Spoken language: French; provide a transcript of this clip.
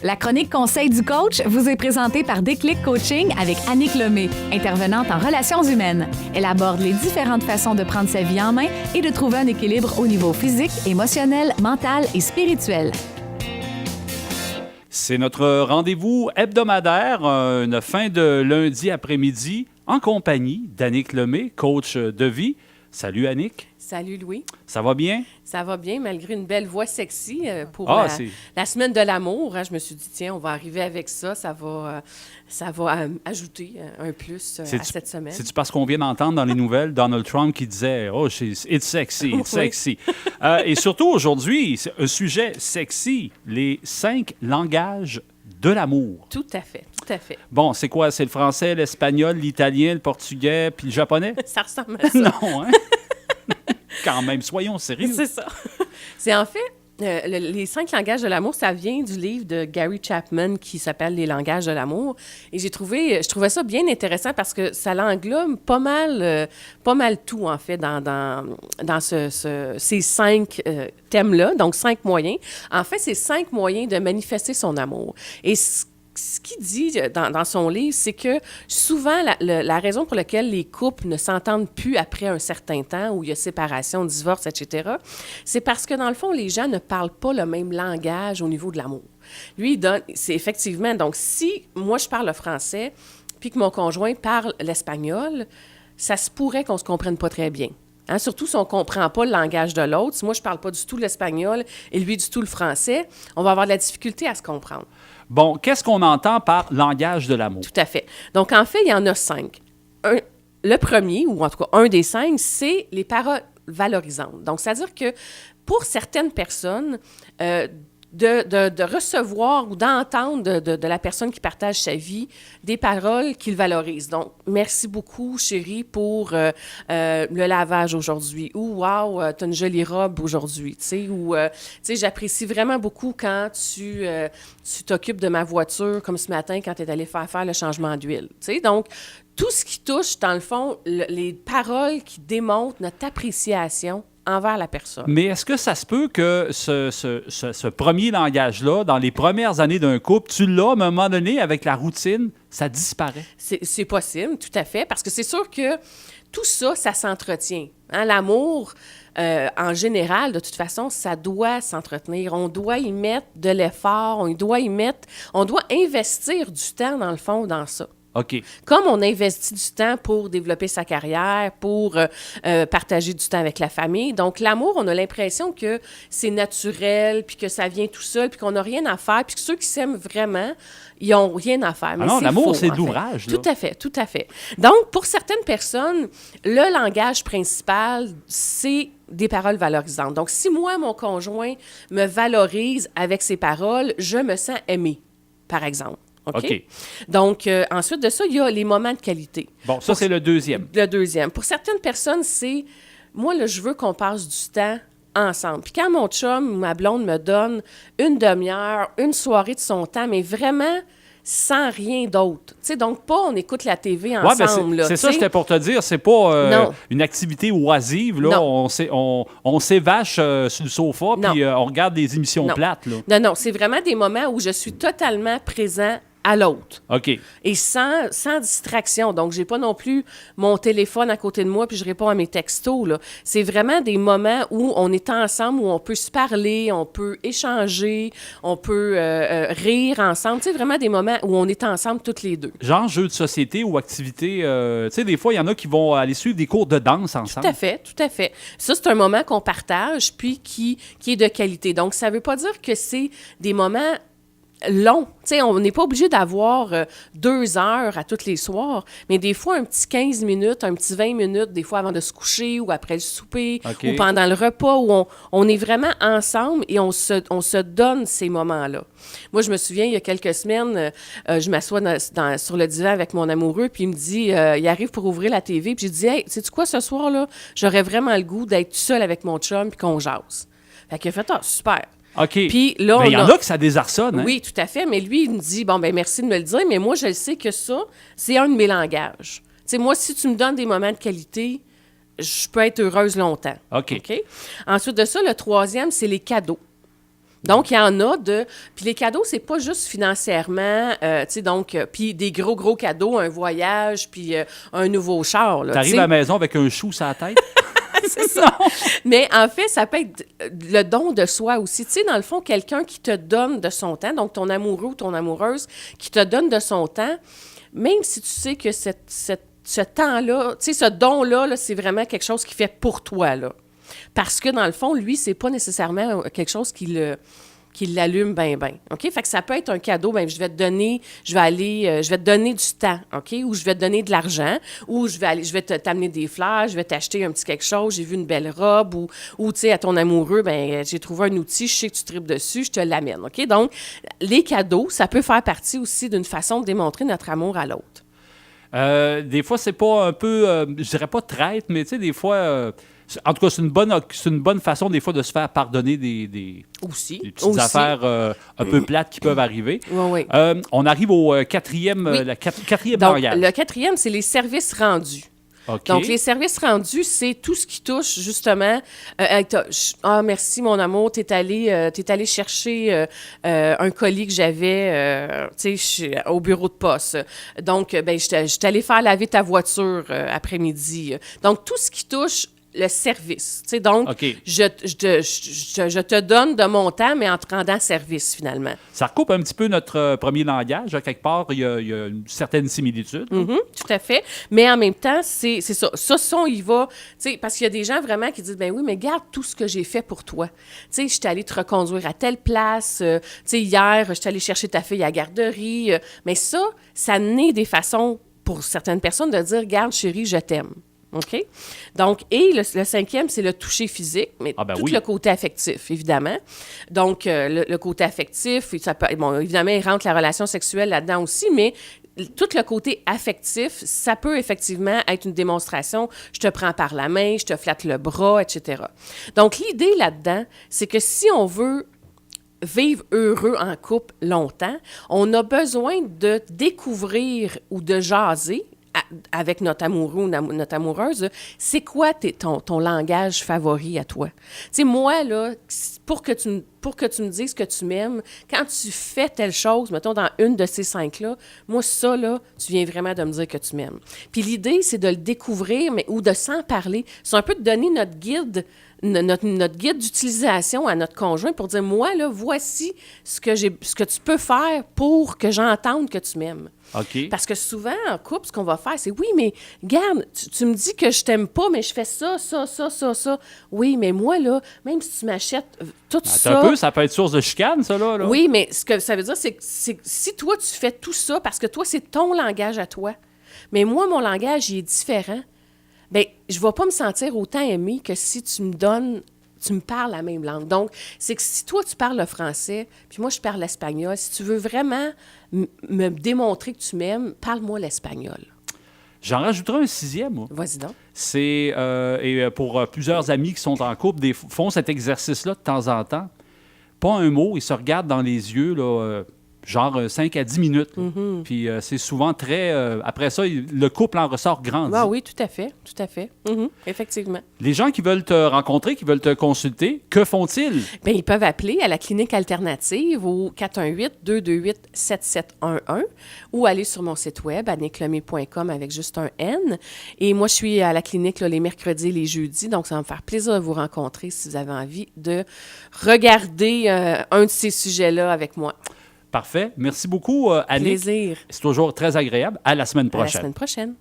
La chronique Conseil du coach vous est présentée par Déclic Coaching avec Annick Lemay, intervenante en relations humaines. Elle aborde les différentes façons de prendre sa vie en main et de trouver un équilibre au niveau physique, émotionnel, mental et spirituel. C'est notre rendez-vous hebdomadaire, une fin de lundi après-midi, en compagnie d'Annick Lemay, coach de vie. Salut Annick. Salut Louis. Ça va bien? Ça va bien, malgré une belle voix sexy pour la semaine de l'amour. Hein, je me suis dit, tiens, on va arriver avec ça. Ça va ajouter un plus à cette semaine. C'est-tu parce qu'on vient d'entendre dans les nouvelles Donald Trump qui disait « Oh, it's sexy, it's sexy ». Et surtout aujourd'hui, c'est un sujet sexy, les 5 langages de l'amour. Tout à fait, tout à fait. Bon, c'est quoi? C'est le français, l'espagnol, l'italien, le portugais, puis le japonais? Ça ressemble à ça. Non, hein? Quand même, soyons sérieux. C'est ça. C'est en fait, les 5 langages de l'amour, ça vient du livre de Gary Chapman qui s'appelle « Les langages de l'amour ». Et je trouvais ça bien intéressant parce que ça l'englobe pas mal tout, en fait, dans ces 5 thèmes-là, donc 5 moyens. En fait, c'est 5 moyens de manifester son amour. Et ce qu'il dit dans son livre, c'est que souvent, la raison pour laquelle les couples ne s'entendent plus après un certain temps, où il y a séparation, divorce, etc., c'est parce que, dans le fond, les gens ne parlent pas le même langage au niveau de l'amour. Lui, c'est effectivement... Donc, si moi, je parle le français, puis que mon conjoint parle l'espagnol, ça se pourrait qu'on ne se comprenne pas très bien. Hein, surtout si on ne comprend pas le langage de l'autre. Si moi, je ne parle pas du tout l'espagnol et lui du tout le français, on va avoir de la difficulté à se comprendre. Bon, qu'est-ce qu'on entend par langage de l'amour? Tout à fait. Donc, en fait, il y en a 5. Le premier, ou en tout cas un des 5, c'est les paroles valorisantes. Donc, c'est-à-dire que pour certaines personnes, de recevoir ou d'entendre de la personne qui partage sa vie des paroles qu'il valorise. Donc, merci beaucoup, chérie, pour le lavage aujourd'hui. Ou, wow, t'as une jolie robe aujourd'hui. Tu sais, ou, tu sais, j'apprécie vraiment beaucoup quand tu t'occupes de ma voiture, comme ce matin, quand tu es allé faire le changement d'huile. Tu sais, donc, tout ce qui touche, dans le fond, les paroles qui démontrent notre appréciation envers la personne. Mais est-ce que ça se peut que ce premier langage-là, dans les premières années d'un couple, tu l'as, à un moment donné, avec la routine, ça disparaît? C'est possible, tout à fait, parce que c'est sûr que tout ça, ça s'entretient. Hein? L'amour, en général, de toute façon, ça doit s'entretenir. On doit y mettre de l'effort, on doit investir du temps, dans le fond, dans ça. OK. Comme on investit du temps pour développer sa carrière, pour partager du temps avec la famille. Donc, l'amour, on a l'impression que c'est naturel, puis que ça vient tout seul, puis qu'on n'a rien à faire, puis que ceux qui s'aiment vraiment, ils n'ont rien à faire. Mais non, l'amour, faux, c'est de l'ouvrage. Tout à fait, tout à fait. Donc, pour certaines personnes, le langage principal, c'est des paroles valorisantes. Donc, si moi, mon conjoint me valorise avec ses paroles, je me sens aimée, par exemple. OK. Donc, ensuite de ça, il y a les moments de qualité. Bon, ça, c'est le deuxième. Le deuxième. Pour certaines personnes, c'est... Moi, là, je veux qu'on passe du temps ensemble. Puis quand mon chum ou ma blonde me donne une demi-heure, une soirée de son temps, mais vraiment sans rien d'autre. Tu sais, donc pas on écoute la TV ensemble. Ouais, c'est ça, c'était pour te dire. C'est pas une activité oisive. Là. On s'évache sur le sofa puis on regarde des émissions plates. Là. Non, c'est vraiment des moments où je suis totalement présent à l'autre. OK. Et sans distraction. Donc, j'ai pas non plus mon téléphone à côté de moi puis je réponds à mes textos, là. C'est vraiment des moments où on est ensemble, où on peut se parler, on peut échanger, on peut rire ensemble. Tu sais, vraiment des moments où on est ensemble toutes les deux. Genre jeu de société ou activité. Tu sais, des fois, il y en a qui vont aller suivre des cours de danse ensemble. Tout à fait, tout à fait. Ça, c'est un moment qu'on partage puis qui est de qualité. Donc, ça veut pas dire que c'est des moments long. Tu sais, on n'est pas obligé d'avoir 2 heures à tous les soirs, mais des fois, un petit 15 minutes, un petit 20 minutes, des fois avant de se coucher ou après le souper ou pendant le repas où on est vraiment ensemble et on se donne ces moments-là. Moi, je me souviens, il y a quelques semaines, je m'assois sur le divan avec mon amoureux, puis il me dit, il arrive pour ouvrir la TV, puis je dis, « Hey, sais-tu quoi, ce soir-là, j'aurais vraiment le goût d'être seule avec mon chum puis qu'on jase. » Fait qu'il a fait, « Ah, super. » OK. Puis là, mais il y en a que ça désarçonne. Hein? Oui, tout à fait. Mais lui, il me dit, bon, ben merci de me le dire, mais moi, je sais que ça, c'est un de mes langages. Tu sais, moi, si tu me donnes des moments de qualité, je peux être heureuse longtemps. OK. Ensuite de ça, le troisième, c'est les cadeaux. Donc, il y en a de... Puis les cadeaux, c'est pas juste financièrement, tu sais, donc, puis des gros cadeaux, un voyage, puis un nouveau char, là. T'arrives à la maison avec un chou sur la tête? C'est ça. Mais en fait, ça peut être le don de soi aussi. Tu sais, dans le fond, quelqu'un qui te donne de son temps, donc ton amoureux ou ton amoureuse, qui te donne de son temps, même si tu sais que ce temps-là, tu sais, ce don-là, là, c'est vraiment quelque chose qu'il fait pour toi, là. Parce que, dans le fond, lui, c'est pas nécessairement quelque chose qui l'allume bien. OK? Fait que ça peut être un cadeau, bien, je vais te donner du temps, OK? Ou je vais te donner de l'argent, ou je vais t'amener des fleurs, je vais t'acheter un petit quelque chose, j'ai vu une belle robe, ou tu sais, à ton amoureux, bien, j'ai trouvé un outil, je sais que tu tripes dessus, je te l'amène, OK? Donc, les cadeaux, ça peut faire partie aussi d'une façon de démontrer notre amour à l'autre. Des fois, c'est pas un peu, je dirais pas traître, mais tu sais, des fois, en tout cas, c'est une bonne façon, des fois, de se faire pardonner des petites affaires un peu plates qui peuvent arriver. Oui. On arrive au quatrième Donc, langage. le quatrième, c'est les services rendus. Okay. Donc, les services rendus, c'est tout ce qui touche, justement... merci, mon amour, t'es allé chercher un colis que j'avais, au bureau de poste. Donc, ben, je suis allée faire laver ta voiture après-midi. Donc, tout ce qui touche le service. Tu sais, donc, je te donne de mon temps, mais en te rendant service, finalement. Ça recoupe un petit peu notre premier langage. Quelque part, il y a une certaine similitude. Tout à fait. Mais en même temps, c'est ça. Ça, on y va. Tu sais, parce qu'il y a des gens vraiment qui disent, ben oui, mais garde tout ce que j'ai fait pour toi. Tu sais, je suis allée te reconduire à telle place. Tu sais, hier, je suis allée chercher ta fille à la garderie. Mais ça naît des façons, pour certaines personnes, de dire, regarde, chérie, je t'aime. OK? Donc, et le cinquième, c'est le toucher physique, mais le côté affectif, évidemment. Donc, le côté affectif, ça peut, bon, évidemment, il rentre la relation sexuelle là-dedans aussi, mais tout le côté affectif, ça peut effectivement être une démonstration. Je te prends par la main, je te flatte le bras, etc. Donc, l'idée là-dedans, c'est que si on veut vivre heureux en couple longtemps, on a besoin de découvrir ou de jaser avec notre amoureux ou notre amoureuse, c'est quoi ton langage favori à toi? Tu sais, moi, là, pour que tu me dises que tu m'aimes, quand tu fais telle chose, mettons, dans une de ces 5-là, moi, ça, là, tu viens vraiment de me dire que tu m'aimes. Puis l'idée, c'est de le découvrir, ou de s'en parler. C'est un peu de donner notre guide d'utilisation à notre conjoint pour dire, moi, là, voici ce que tu peux faire pour que j'entende que tu m'aimes. OK. Parce que souvent, en couple, ce qu'on va faire, c'est, oui, mais regarde, tu me dis que je t'aime pas, mais je fais ça. Oui, mais moi, là, même si tu m'achètes tout ça... Un peu, ça peut être source de chicane, ça, là. Oui, mais ce que ça veut dire, c'est que si toi, tu fais tout ça, parce que toi, c'est ton langage à toi, mais moi, mon langage, il est différent, bien, je ne vais pas me sentir autant aimée que si tu me parles la même langue. Donc, c'est que si toi, tu parles le français, puis moi, je parle l'espagnol, si tu veux vraiment me démontrer que tu m'aimes, parle-moi l'espagnol. J'en rajouterai un 6e, moi. Vas-y donc. C'est, pour plusieurs amis qui sont en couple, font cet exercice-là de temps en temps. Pas un mot, ils se regardent dans les yeux, là, genre 5 à 10 minutes. Puis c'est souvent très... après ça, le couple en ressort grandi. Ah oui, tout à fait. Effectivement. Les gens qui veulent te rencontrer, qui veulent te consulter, que font-ils? Bien, ils peuvent appeler à la clinique alternative au 418-228-7711 ou aller sur mon site web, annicklemay.com avec juste un N. Et moi, je suis à la clinique là, les mercredis et les jeudis, donc ça va me faire plaisir de vous rencontrer si vous avez envie de regarder un de ces sujets-là avec moi. Parfait. Merci beaucoup, Annick. Plaisir. C'est toujours très agréable. À la semaine prochaine. À la semaine prochaine.